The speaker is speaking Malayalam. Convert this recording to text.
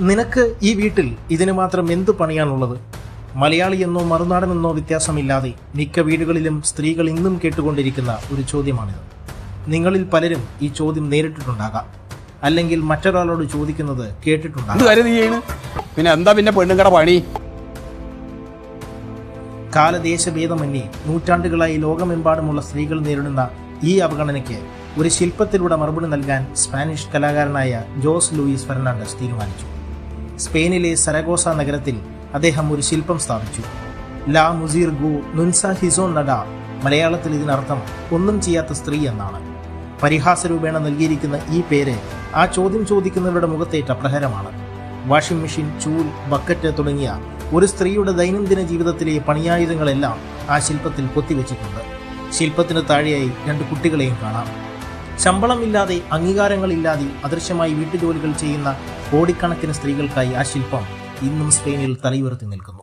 നിനക്ക് ഈ വീട്ടിൽ ഇതിന് മാത്രം എന്തു പണിയാണുള്ളത്? മലയാളിയെന്നോ മറുനാടനെന്നോ വ്യത്യാസമില്ലാതെ മിക്ക വീടുകളിലും സ്ത്രീകൾ ഇന്നും കേട്ടുകൊണ്ടിരിക്കുന്ന ഒരു ചോദ്യമാണിത്. നിങ്ങളിൽ പലരും ഈ ചോദ്യം നേരിട്ടിട്ടുണ്ടാകാം, അല്ലെങ്കിൽ മറ്റൊരാളോട് ചോദിക്കുന്നത് കേട്ടിട്ടുണ്ടാകാം. പിന്നെ പെണ്ണുങ്ങളുടെ പണി? കാലദേശഭേദമന്യേ നൂറ്റാണ്ടുകളായി ലോകമെമ്പാടുമുള്ള സ്ത്രീകൾ നേരിടുന്ന ഈ അവഗണനയ്ക്ക് ഒരു ശില്പത്തിലൂടെ മറുപടി നൽകാൻ സ്പാനിഷ് കലാകാരനായ ജോസ് ലൂയിസ് ഫെർണാണ്ടസ് തീരുമാനിച്ചു. സ്പെയിനിലെ സരഗോസ നഗരത്തിൽ അദ്ദേഹം ഒരു ശില്പം സ്ഥാപിച്ചു. ലാ മുസീർ ഗു നുൻസ ഹിസോൺ നഡ. മലയാളത്തിൽ ഇതിനർത്ഥം ഒന്നും ചെയ്യാത്ത സ്ത്രീ എന്നാണ്. പരിഹാസരൂപേണ നൽകിയിരിക്കുന്ന ഈ പേര് ആ ചോദ്യം ചോദിക്കുന്നവരുടെ മുഖത്തേറ്റ പ്രഹരമാണ്. വാഷിംഗ് മെഷീൻ, ചൂൽ, ബക്കറ്റ് തുടങ്ങിയ ഒരു സ്ത്രീയുടെ ദൈനംദിന ജീവിതത്തിലെ പണിയായുധങ്ങളെല്ലാം ആ ശില്പത്തിൽ കൊത്തിവെച്ചിട്ടുണ്ട്. ശില്പത്തിന് താഴെയായി 2 കുട്ടികളെയും കാണാം. ശമ്പളമില്ലാതെ, അംഗീകാരങ്ങളില്ലാതെ അദൃശ്യമായി വീട്ടുജോലികൾ ചെയ്യുന്ന കോടിക്കണക്കിന് സ്ത്രീകൾക്കായി ആ ശില്പം ഇന്നും സ്പെയിനിൽ തലയുയർത്തി നിൽക്കുന്നു.